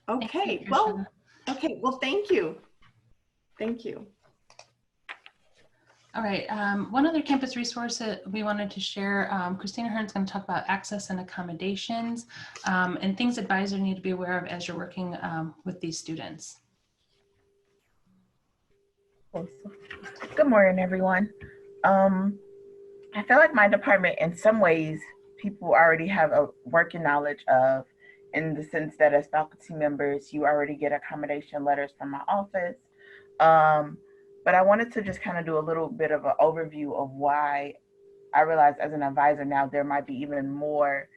Okay, well, thank you. Thank you. All right, one other campus resource that we wanted to share, Christina Hearne is going to talk about access and accommodations and things advisors need to be aware of as you're working with these students. Good morning, everyone. I feel like my department, in some ways, people already have a working knowledge of, in the sense that as faculty members, you already get accommodation letters from my office. But I wanted to just kind of do a little bit of an overview of why I realized as an advisor now there might be even more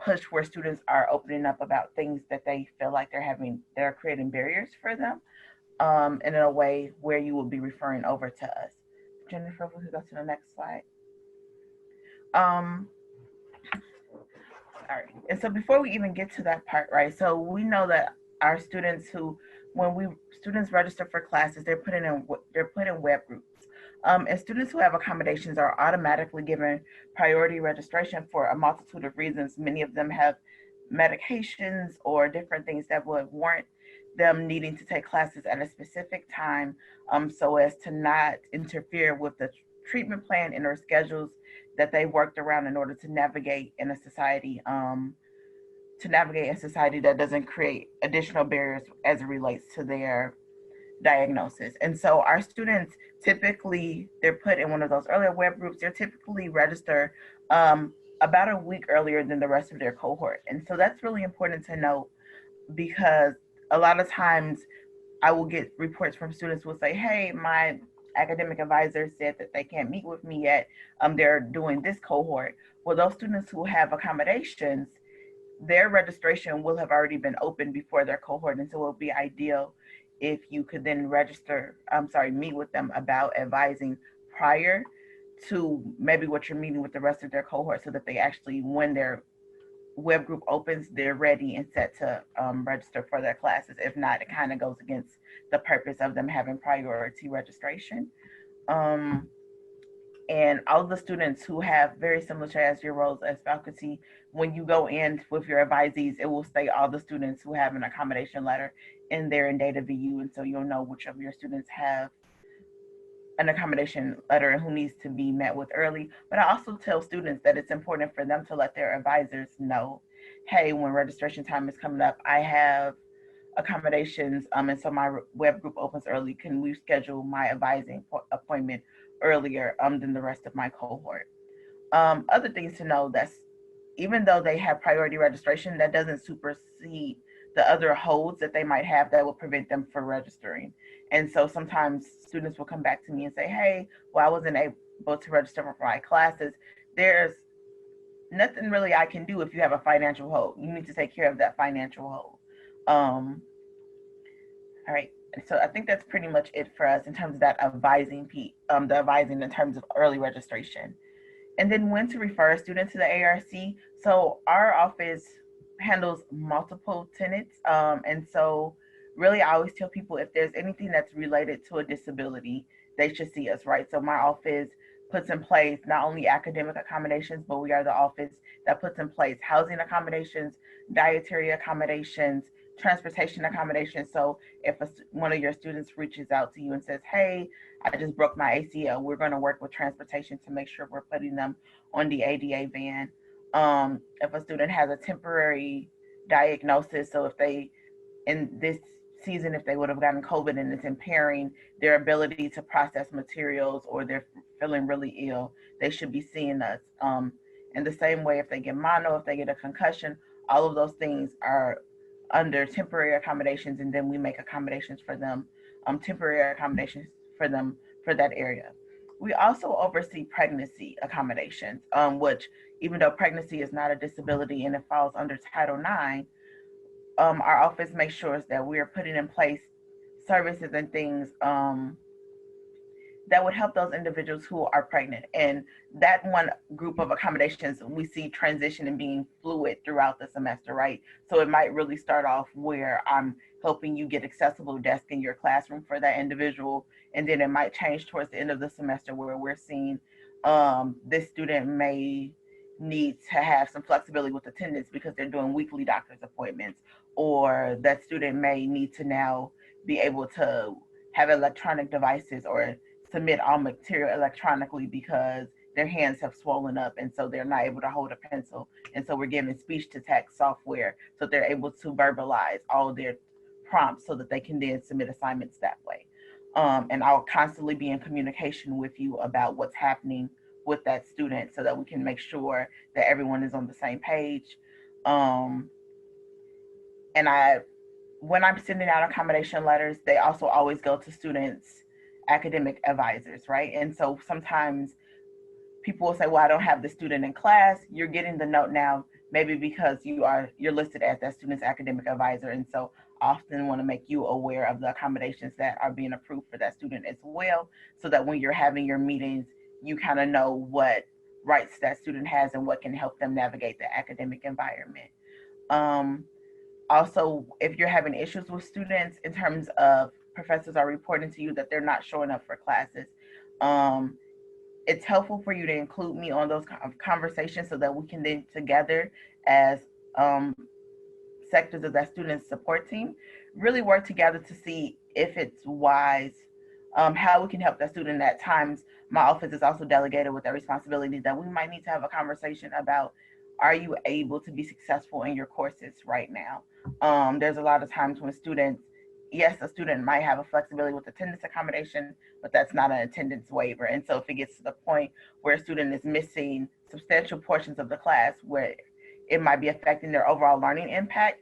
push where students are opening up about things that they feel like they're creating barriers for them, and in a way where you will be referring over to us. Jennifer, if we could go to the next slide. Sorry. And so before we even get to that part, right? So we know that our students students register for classes, they're put in web groups. And students who have accommodations are automatically given priority registration for a multitude of reasons. Many of them have medications or different things that would warrant them needing to take classes at a specific time, so as to not interfere with the treatment plan and or schedules that they worked around in order to navigate in a society that doesn't create additional barriers as it relates to their diagnosis. And so our students typically, they're put in one of those earlier web groups. They're typically registered about a week earlier than the rest of their cohort. And so that's really important to note, because a lot of times I will get reports from students who will say, hey, my academic advisor said that they can't meet with me yet. They're doing this cohort. Well, those students who have accommodations, their registration will have already been open before their cohort. And so it will be ideal if you could then meet with them about advising prior to maybe what you're meeting with the rest of their cohort, so that they actually, when their web group opens, they're ready and set to register for their classes. If not, it kind of goes against the purpose of them having priority registration. And all of the students who have very similar to as your roles as faculty, when you go in with your advisees, it will say all the students who have an accommodation letter in there in data view. And so you'll know which of your students have an accommodation letter and who needs to be met with early. But I also tell students that it's important for them to let their advisors know, hey, when registration time is coming up, I have accommodations, and so my web group opens early. Can we schedule my advising appointment earlier than the rest of my cohort? Other things to know, that's even though they have priority registration, that doesn't supersede the other holds that they might have that will prevent them from registering. And so sometimes students will come back to me and say, hey, well, I wasn't able to register for my classes. There's nothing really I can do if you have a financial hold. You need to take care of that financial hold. All right. So I think that's pretty much it for us in terms of that advising the advising in terms of early registration. And then when to refer a student to the ARC. So our office handles multiple tenants. And so really I always tell people, if there's anything that's related to a disability, they should see us, right? So my office puts in place not only academic accommodations, but we are the office that puts in place housing accommodations, dietary accommodations, transportation accommodations. So if one of your students reaches out to you and says, hey, I just broke my ACL, we're going to work with transportation to make sure we're putting them on the ADA van. If a student has a temporary diagnosis, so if they, in this season, if they would have gotten COVID and it's impairing their ability to process materials, or they're feeling really ill, they should be seeing us. In the same way, if they get mono, if they get a concussion, all of those things are under temporary accommodations, and then we make accommodations for them, temporary accommodations for them for that area. We also oversee pregnancy accommodations, which, even though pregnancy is not a disability and it falls under Title IX, our office makes sure that we are putting in place services and things that would help those individuals who are pregnant. And that one group of accommodations we see transition and being fluid throughout the semester, right? So it might really start off where I'm helping you get accessible desk in your classroom for that individual. And then it might change towards the end of the semester where we're seeing this student may need to have some flexibility with attendance because they're doing weekly doctor's appointments, or that student may need to now be able to have electronic devices or submit all material electronically because their hands have swollen up and so they're not able to hold a pencil. And so we're giving speech to text software so they're able to verbalize all their prompts so that they can then submit assignments that way. And I'll constantly be in communication with you about what's happening with that student so that we can make sure that everyone is on the same page. And when I'm sending out accommodation letters, they also always go to students' academic advisors, right? And so sometimes people will say, well, I don't have the student in class. You're getting the note now, maybe because you're listed as that student's academic advisor. And so I often want to make you aware of the accommodations that are being approved for that student as well, so that when you're having your meetings, you kind of know what rights that student has and what can help them navigate the academic environment. Also, if you're having issues with students in terms of professors are reporting to you that they're not showing up for classes, it's helpful for you to include me on those conversations so that we can then together as sectors of that student support team really work together to see if it's wise, how we can help that student. At times, my office is also delegated with that responsibility that we might need to have a conversation about, are you able to be successful in your courses right now? There's a lot of times when students, yes, a student might have a flexibility with attendance accommodation, but that's not an attendance waiver. And so if it gets to the point where a student is missing substantial portions of the class where it might be affecting their overall learning impact,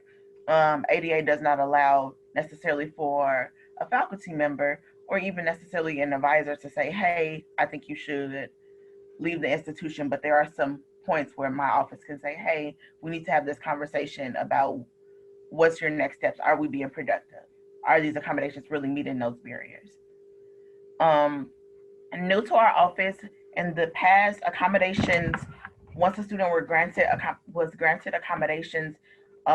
ADA does not allow necessarily for a faculty member or even necessarily an advisor to say, hey, I think you should leave the institution. But there are some points where my office can say, hey, we need to have this conversation about what's your next steps. Are we being productive? Are these accommodations really meeting those barriers? New to our office, in the past, accommodations, once a student was granted accommodations,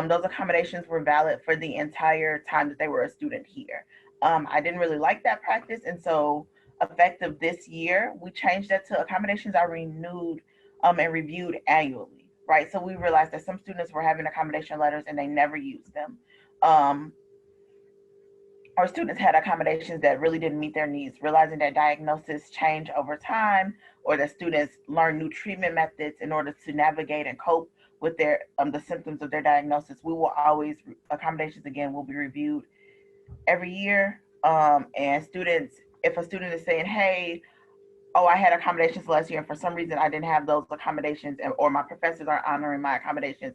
those accommodations were valid for the entire time that they were a student here. I didn't really like that practice, and so effective this year, we changed that to accommodations are renewed and reviewed annually, right? So we realized that some students were having accommodation letters and they never used them. Our students had accommodations that really didn't meet their needs, realizing that diagnoses change over time, or that students learn new treatment methods in order to navigate and cope with their the symptoms of their diagnosis. We will always, accommodations again will be reviewed every year. And students, if a student is saying, hey, oh, I had accommodations last year and for some reason I didn't have those accommodations, or my professors aren't honoring my accommodations,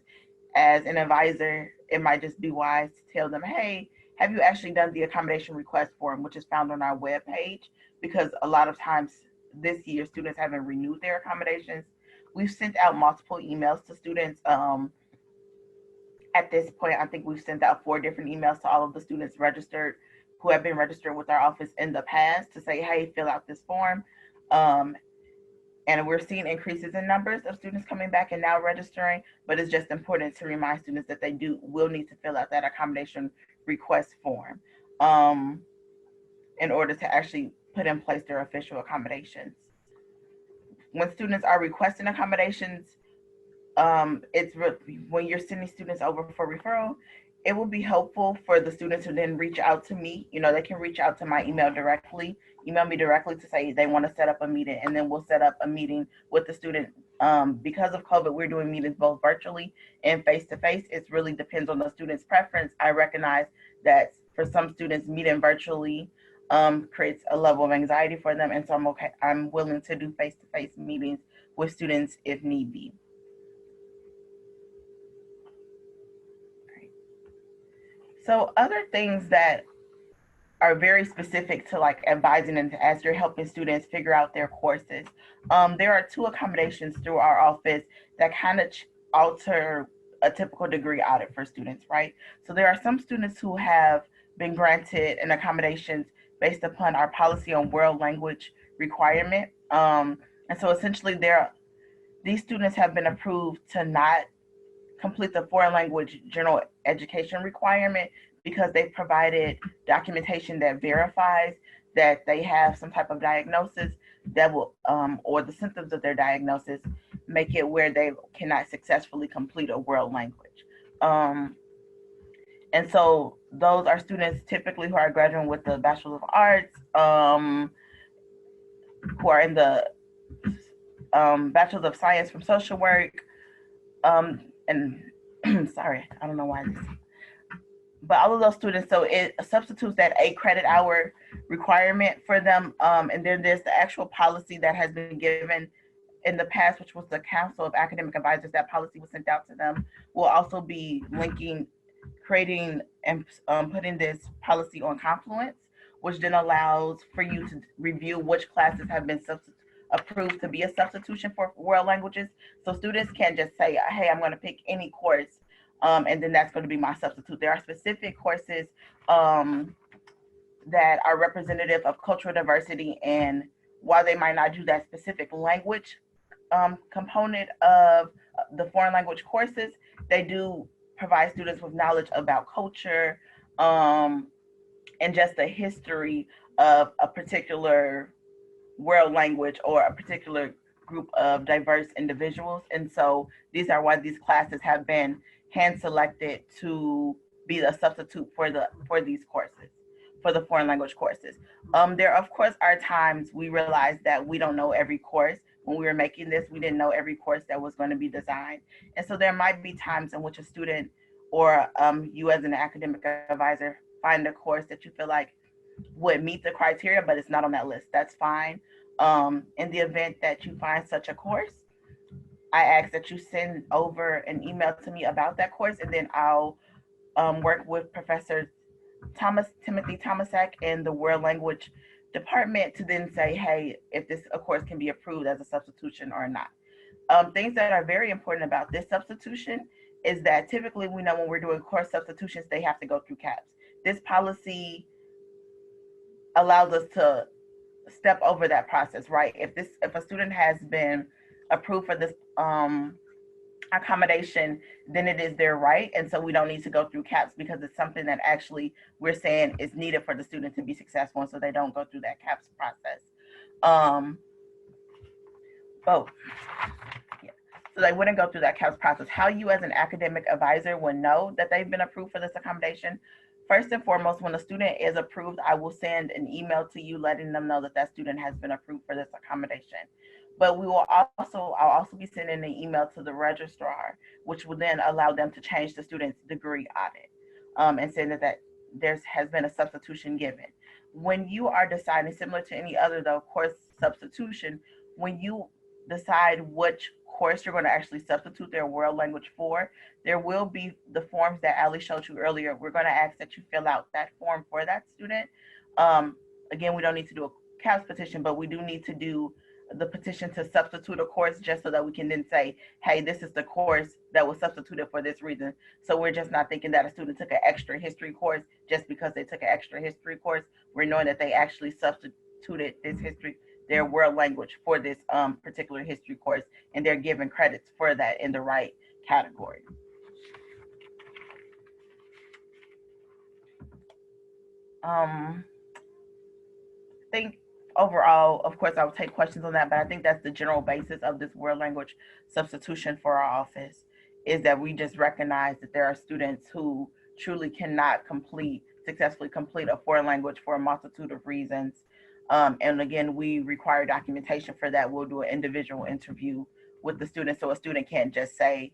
as an advisor, it might just be wise to tell them, hey, have you actually done the accommodation request form, which is found on our webpage? Because a lot of times this year, students haven't renewed their accommodations. We've sent out multiple emails to students. At this point, I think we've sent out 4 different emails to all of the students registered who have been registered with our office in the past to say, hey, fill out this form. And we're seeing increases in numbers of students coming back and now registering, but it's just important to remind students that they will need to fill out that accommodation request form in order to actually put in place their official accommodations. When students are requesting accommodations, when you're sending students over for referral, it will be helpful for the students to then reach out to me. You know, they can reach out to my email directly, email me directly to say they want to set up a meeting, and then we'll set up a meeting with the student. Because of COVID, we're doing meetings both virtually and face-to-face. It really depends on the student's preference. I recognize that for some students, meeting virtually creates a level of anxiety for them, and so I'm willing to do face-to-face meetings with students if need be. So other things that are very specific to like advising and as you're helping students figure out their courses. There are 2 accommodations through our office that kind of alter a typical degree audit for students, right? So there are some students who have been granted an accommodations based upon our policy on world language requirement. And so essentially these students have been approved to not complete the foreign language general education requirement because they've provided documentation that verifies that they have some type of diagnosis that will, or the symptoms of their diagnosis make it where they cannot successfully complete a world language. And so those are students typically who are graduating with the Bachelor of Arts, who are in the Bachelor of Science from Social Work, and sorry, I don't know why this, but all of those students, so it substitutes that 8 credit hour requirement for them. And then there's the actual policy that has been given in the past, which was the Council of Academic Advisors. That policy was sent out to them. We'll also be creating and putting this policy on Confluence, which then allows for you to review which classes have been approved to be a substitution for world languages. So students can't just say, hey, I'm going to pick any course, and then that's going to be my substitute. There are specific courses that are representative of cultural diversity, and while they might not do that specific language component of the foreign language courses, they do provide students with knowledge about culture, and just the history of a particular world language or a particular group of diverse individuals. And so these are why these classes have been hand selected to be the substitute for these courses, for the foreign language courses. There of course are times we realize that we don't know every course. When we were making this, we didn't know every course that was going to be designed. And so there might be times in which a student or you as an academic advisor find a course that you feel like would meet the criteria, but it's not on that list. That's fine. In the event that you find such a course, I ask that you send over an email to me about that course, and then I'll work with Professor Timothy Thomasak in the World Language Department to then say, hey, if this of course can be approved as a substitution or not. Things that are very important about this substitution is that typically we know when we're doing course substitutions, they have to go through CAPS. This policy allows us to step over that process, right? If a student has been approved for this accommodation, then it is their right. And so we don't need to go through CAPS because it's something that actually we're saying is needed for the student to be successful. And so they don't go through that CAPS process. So they wouldn't go through that CAPS process. How you as an academic advisor would know that they've been approved for this accommodation: first and foremost, when a student is approved, I will send an email to you letting them know that that student has been approved for this accommodation. But I'll also be sending an email to the registrar, which will then allow them to change the student's degree audit, and saying that there has been a substitution given. When you are deciding, similar to any other course substitution, when you decide which course you're going to actually substitute their world language for, there will be the forms that Ali showed you earlier. We're going to ask that you fill out that form for that student. Again, we don't need to do a CAPS petition, but we do need to do the petition to substitute a course, just so that we can then say, hey, this is the course that was substituted for this reason. So we're just not thinking that a student took an extra history course just because they took an extra history course. We're knowing that they actually substituted their world language for this particular history course, and they're given credits for that in the right category. I think overall, of course, I'll take questions on that, but I think that's the general basis of this world language substitution for our office, is that we just recognize that there are students who truly cannot successfully complete a foreign language for a multitude of reasons. And again, we require documentation for that. We'll do an individual interview with the student, so a student can't just say,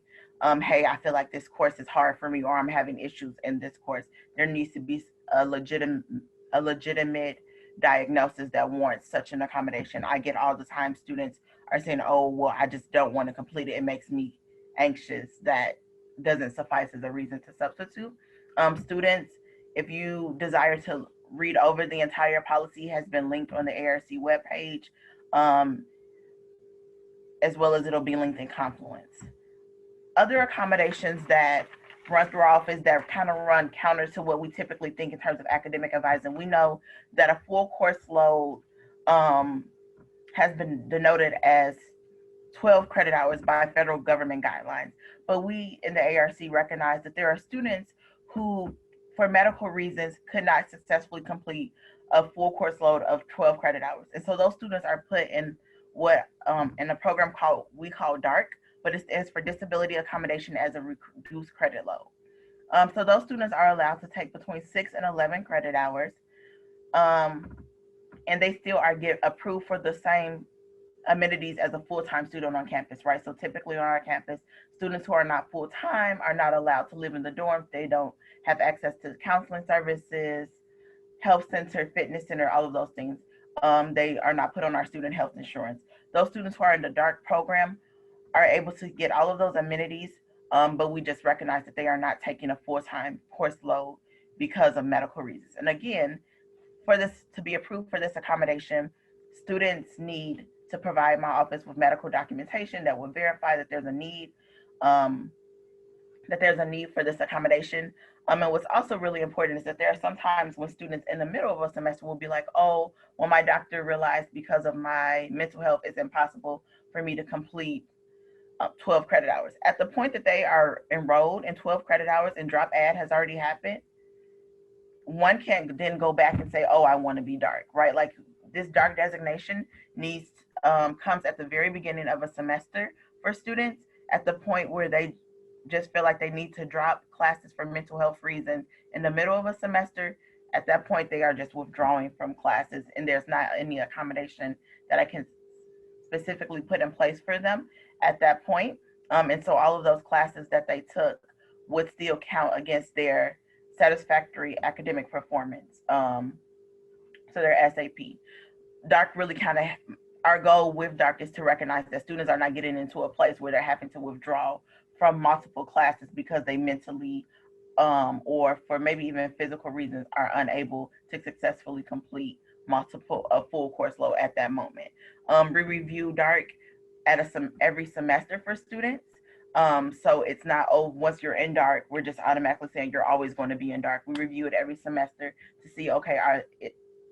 hey, I feel like this course is hard for me, or I'm having issues in this course. There needs to be a legitimate diagnosis that warrants such an accommodation. I get all the time students are saying, oh, well, I just don't want to complete it. It makes me anxious. That doesn't suffice as a reason to substitute. Students, if you desire to read over the entire policy, has been linked on the ARC webpage, as well as it'll be linked in Confluence. Other accommodations that run through our office that kind of run counter to what we typically think in terms of academic advising. We know that a full course load has been denoted as 12 credit hours by federal government guidelines. But we in the ARC recognize that there are students who, for medical reasons, could not successfully complete a full course load of 12 credit hours. And so those students are put in in a program we call DARK, but it stands for Disability Accommodation as a Reduced Credit Load. So those students are allowed to take between 6 and 11 credit hours, and they still are approved for the same amenities as a full-time student on campus, right? So typically on our campus, students who are not full-time are not allowed to live in the dorms. They don't have access to counseling services, health center, fitness center, all of those things. They are not put on our student health insurance. Those students who are in the DARK program are able to get all of those amenities, but we just recognize that they are not taking a full-time course load because of medical reasons. And again, for this to be approved for this accommodation, students need to provide my office with medical documentation that will verify that there's a need, for this accommodation. And what's also really important is that there are some times when students in the middle of a semester will be like, oh, well, my doctor realized because of my mental health, it's impossible for me to complete 12 credit hours. At the point that they are enrolled in 12 credit hours and drop add has already happened, one can then go back and say, oh, I want to be DARK, right? Like this DARK designation comes at the very beginning of a semester for students, at the point where they just feel like they need to drop classes for mental health reasons in the middle of a semester. At that point, they are just withdrawing from classes, and there's not any accommodation that I can specifically put in place for them at that point. And so all of those classes that they took would still count against their satisfactory academic performance. So their SAP. DARK really our goal with DARK is to recognize that students are not getting into a place where they're having to withdraw from multiple classes because they mentally or for maybe even physical reasons are unable to successfully complete a full course load at that moment. We review DARK every semester for students. So it's not, oh, once you're in DARK, we're just automatically saying you're always going to be in DARK. We review it every semester to see, okay,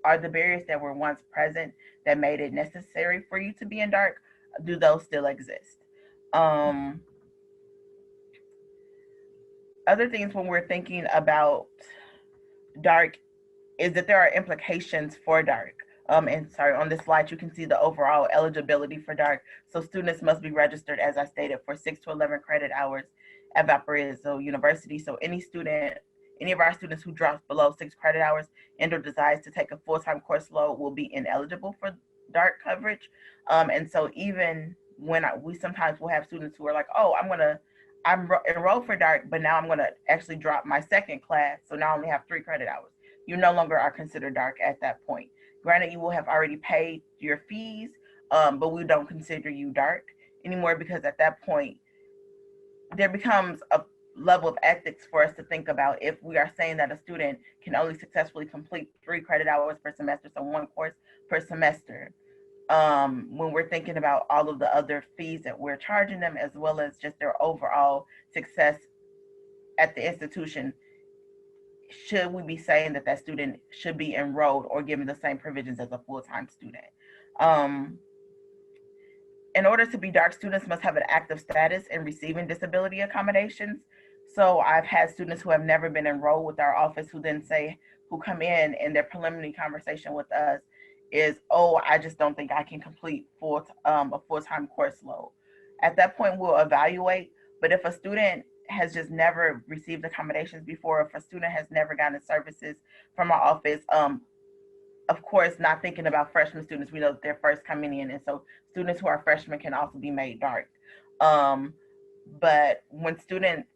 are the barriers that were once present that made it necessary for you to be in DARK, do those still exist? Other things when we're thinking about DARK is that there are implications for DARK. And sorry, on this slide, you can see the overall eligibility for DARK. So students must be registered, as I stated, for 6 to 11 credit hours at Valparaiso University. So any of our students who drops below 6 credit hours and or desires to take a full-time course load will be ineligible for DARK coverage. And so even when we sometimes will have students who are like, oh, I'm enrolled for DARK, but now I'm going to actually drop my second class. So now I only have 3 credit hours. You no longer are considered DARK at that point. Granted, you will have already paid your fees, but we don't consider you DARK anymore, because at that point, there becomes a level of ethics for us to think about if we are saying that a student can only successfully complete 3 credit hours per semester, so 1 course per semester. When we're thinking about all of the other fees that we're charging them, as well as just their overall success at the institution, should we be saying that student should be enrolled or given the same provisions as a full-time student? In order to be DARK, students must have an active status in receiving disability accommodations. So I've had students who have never been enrolled with our office who come in and their preliminary conversation with us is, oh, I just don't think I can complete a full-time course load. At that point, we'll evaluate. But if a student has just never received accommodations before, if a student has never gotten services from our office, of course, not thinking about freshman students, we know that they're first coming in. And so students who are freshmen can also be made DARK. But when students,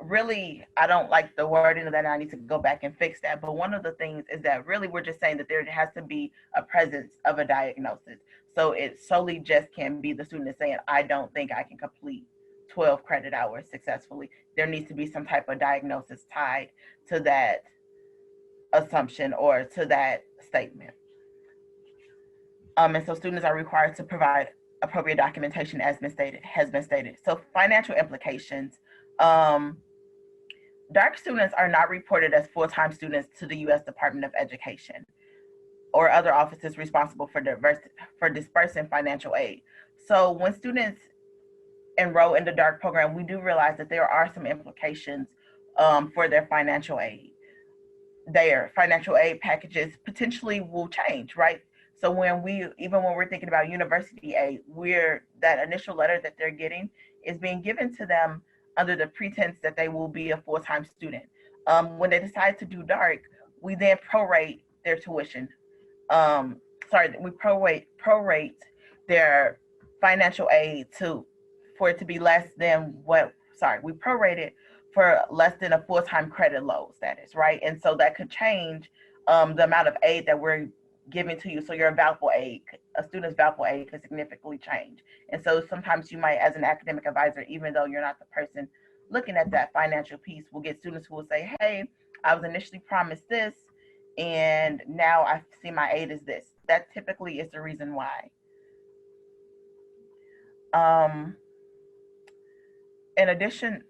really, I don't like the wording of that, and I need to go back and fix that. But one of the things is that really we're just saying that there has to be a presence of a diagnosis. So it solely just can't be the student saying, I don't think I can complete 12 credit hours successfully. There needs to be some type of diagnosis tied to that assumption or to that statement. And so students are required to provide appropriate documentation has been stated. So financial implications. DARK students are not reported as full-time students to the U.S. Department of Education or other offices responsible for dispersing financial aid. So when students enroll in the DARK program, we do realize that there are some implications for their financial aid. Their financial aid packages potentially will change, right? So even when we're thinking about university aid, that initial letter that they're getting is being given to them under the pretense that they will be a full-time student. When they decide to do dark, we then prorate their tuition. We prorate their financial aid for it to be less than we prorate it for less than a full-time credit load status, right? And so that could change the amount of aid that we're giving to you. So a student's VALPL aid could significantly change. And so sometimes you might, as an academic advisor, even though you're not the person looking at that financial piece, will get students who will say, hey, I was initially promised this, and now I see my aid is this. That typically is the reason why. In addition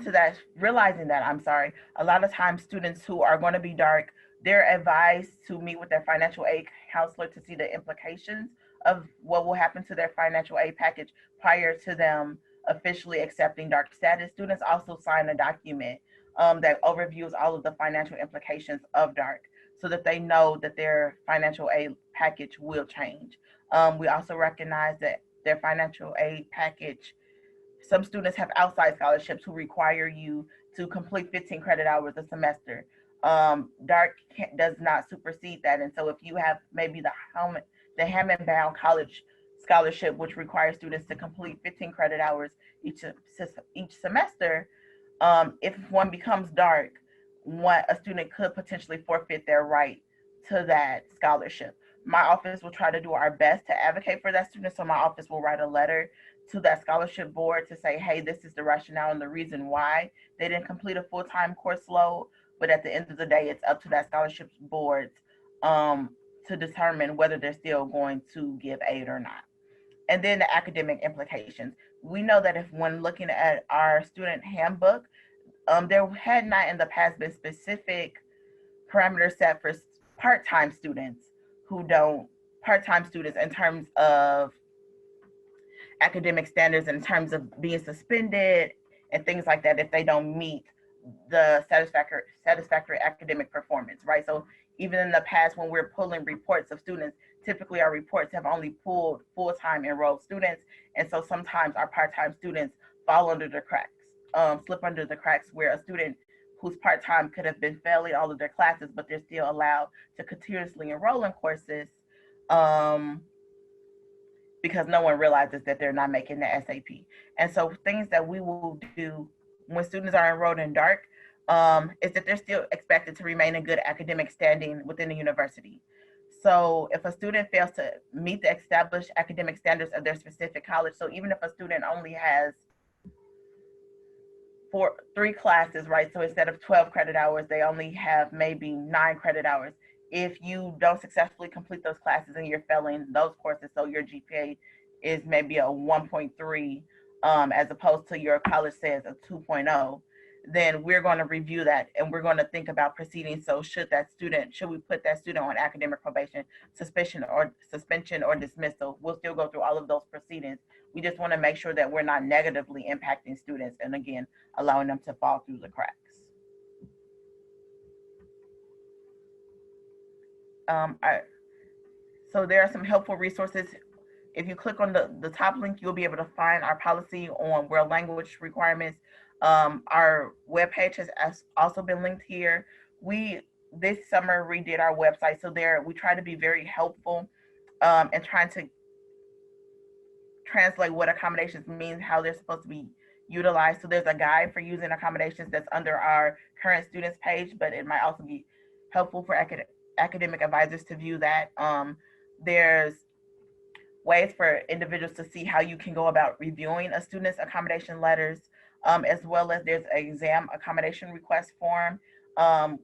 to that, realizing that, a lot of times students who are going to be dark, they're advised to meet with their financial aid counselor to see the implications of what will happen to their financial aid package prior to them officially accepting dark status. Students also sign a document that overviews all of the financial implications of dark so that they know that their financial aid package will change. We also recognize that their financial aid package, some students have outside scholarships who require you to complete 15 credit hours a semester. Dark does not supersede that. And so if you have maybe the Hammond-bound college scholarship, which requires students to complete 15 credit hours each semester, if one becomes dark, a student could potentially forfeit their right to that scholarship. My office will try to do our best to advocate for that student. So my office will write a letter to that scholarship board to say, hey, this is the rationale and the reason why they didn't complete a full-time course load. But at the end of the day, it's up to that scholarship board to determine whether they're still going to give aid or not. And then the academic implications. We know that when looking at our student handbook, there had not in the past been specific parameters set for part-time students in terms of academic standards, in terms of being suspended and things like that if they don't meet the satisfactory academic performance, right? So even in the past, when we're pulling reports of students, typically our reports have only pulled full-time enrolled students. And so sometimes our part-time students fall under the cracks, slip under the cracks, where a student who's part-time could have been failing all of their classes, but they're still allowed to continuously enroll in courses because no one realizes that they're not making the SAP. And so things that we will do when students are enrolled in dark is that they're still expected to remain in good academic standing within the university. So if a student fails to meet the established academic standards of their specific college, so even if a student only has 3 classes, right? So instead of 12 credit hours, they only have maybe 9 credit hours. If you don't successfully complete those classes and you're failing those courses, so your GPA is maybe a 1.3 as opposed to your college says a 2.0, then we're going to review that and we're going to think about proceeding. So should we put that student on academic probation, suspension or dismissal? We'll still go through all of those proceedings. We just want to make sure that we're not negatively impacting students and again, allowing them to fall through the cracks. So there are some helpful resources. If you click on the top link, you'll be able to find our policy on world language requirements. Our webpage has also been linked here. This summer redid our website, so we try to be very helpful and trying to translate what accommodations mean, how they're supposed to be utilized. So there's a guide for using accommodations that's under our current students page, but it might also be helpful for academic advisors to view that. There's ways for individuals to see how you can go about reviewing a student's accommodation letters, as well as there's an exam accommodation request form,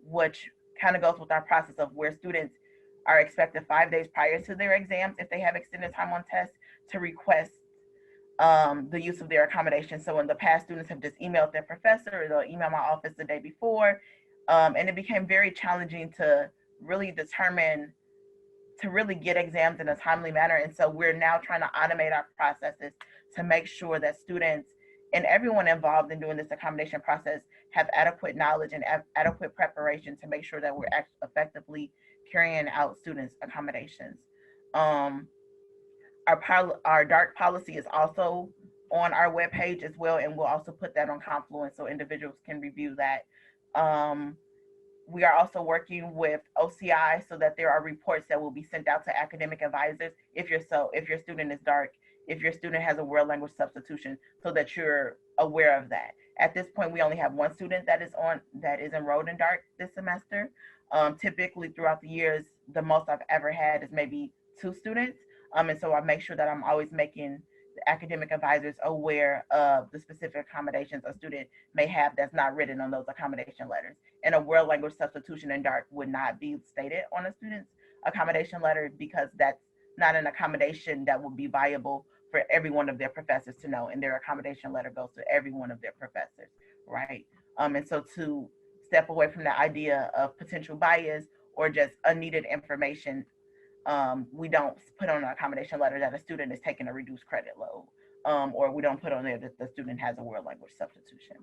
which kind of goes with our process of where students are expected 5 days prior to their exams, if they have extended time on tests, to request the use of their accommodation. So in the past, students have just emailed their professor or they'll email my office the day before. And it became very challenging to really get exams in a timely manner. And so we're now trying to automate our processes to make sure that students and everyone involved in doing this accommodation process have adequate knowledge and adequate preparation to make sure that we're effectively carrying out students' accommodations. Our dark policy is also on our webpage as well, and we'll also put that on Confluence so individuals can review that. We are also working with OCI so that there are reports that will be sent out to academic advisors if your student is dark, if your student has a world language substitution, so that you're aware of that. At this point, we only have one student that is enrolled in dark this semester. Typically throughout the years, the most I've ever had is maybe 2 students. And so I make sure that I'm always making the academic advisors aware of the specific accommodations a student may have that's not written on those accommodation letters. And a world language substitution in dark would not be stated on a student's accommodation letter, because that's not an accommodation that would be viable for every one of their professors to know. And their accommodation letter goes to every one of their professors, right? And so to step away from the idea of potential bias or just unneeded information, we don't put on an accommodation letter that a student is taking a reduced credit load, or we don't put on there that the student has a world language substitution.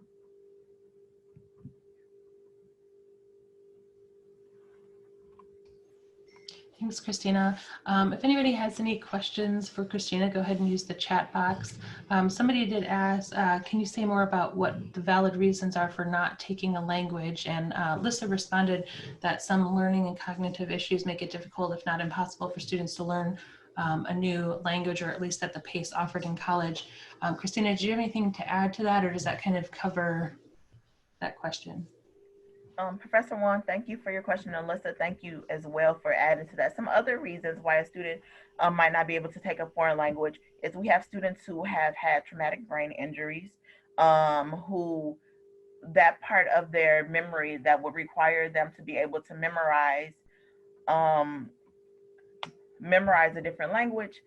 Thanks, Christina. If anybody has any questions for Christina, go ahead and use the chat box. Somebody did ask, can you say more about what the valid reasons are for not taking a language? And Lissa responded that some learning and cognitive issues make it difficult, if not impossible, for students to learn a new language, or at least at the pace offered in college. Christina, do you have anything to add to that, or does that kind of cover that question? Professor Wong, thank you for your question. And Alyssa, thank you as well for adding to that. Some other reasons why a student might not be able to take a foreign language is we have students who have had traumatic brain injuries, who that part of their memory that would require them to be able to memorize a different language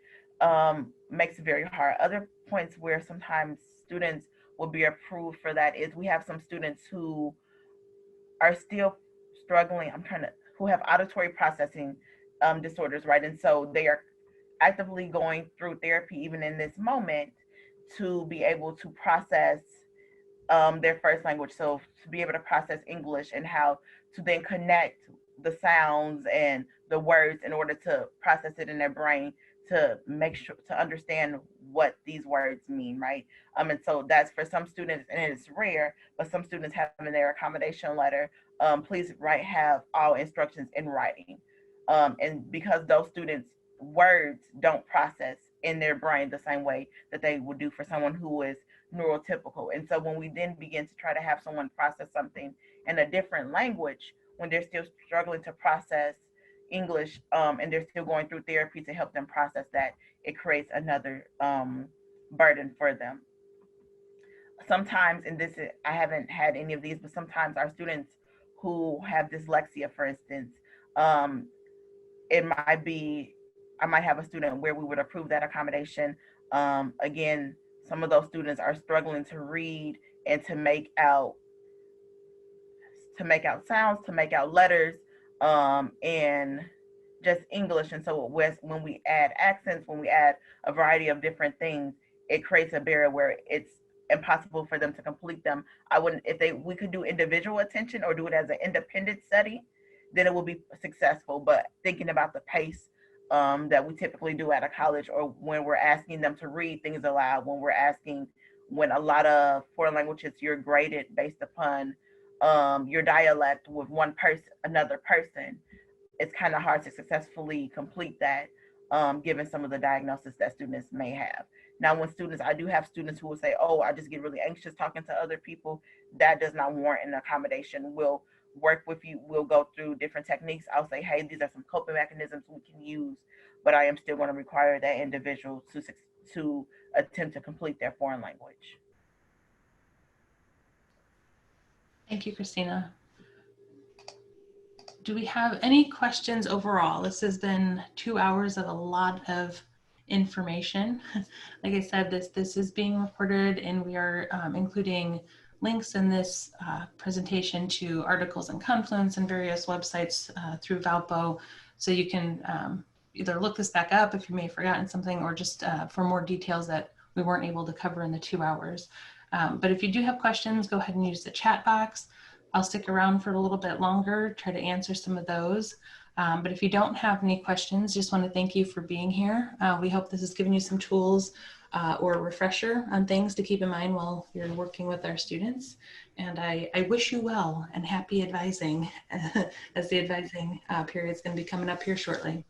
makes it very hard. Other points where sometimes students will be approved for that is we have some students who are still struggling, who have auditory processing disorders, right? And so they are actively going through therapy even in this moment to be able to process their first language. So to be able to process English and how to then connect the sounds and the words in order to process it in their brain to make sure to understand what these words mean, right? And so that's for some students, and it's rare, but some students have in their accommodation letter, please have all instructions in writing. And because those students' words don't process in their brain the same way that they would do for someone who is neurotypical. And so when we then begin to try to have someone process something in a different language, when they're still struggling to process English, and they're still going through therapy to help them process that, it creates another burden for them. Sometimes, and I haven't had any of these, but sometimes our students who have dyslexia, for instance, I might have a student where we would approve that accommodation. Again, some of those students are struggling to read and to make out sounds, to make out letters, and just English. And so when we add accents, when we add a variety of different things, it creates a barrier where it's impossible for them to complete them. We could do individual attention or do it as an independent study, then it will be successful. But thinking about the pace that we typically do at a college, or when we're asking them to read things aloud, when a lot of foreign languages, you're graded based upon your dialect with another person, it's kind of hard to successfully complete that, given some of the diagnoses that students may have. Now, I do have students who will say, oh, I just get really anxious talking to other people. That does not warrant an accommodation. We'll work with you. We'll go through different techniques. I'll say, hey, these are some coping mechanisms we can use, but I am still going to require that individual to attempt to complete their foreign language. Thank you, Christina. Do we have any questions overall? This has been 2 hours of a lot of information. Like I said, this is being recorded, and we are including links in this presentation to articles in Confluence and various websites through Valpo. So you can either look this back up if you may have forgotten something, or just for more details that we weren't able to cover in the 2 hours. But if you do have questions, go ahead and use the chat box. I'll stick around for a little bit longer, try to answer some of those. But if you don't have any questions, just want to thank you for being here. We hope this has given you some tools or a refresher on things to keep in mind while you're working with our students. And I wish you well and happy advising as the advising period is going to be coming up here shortly.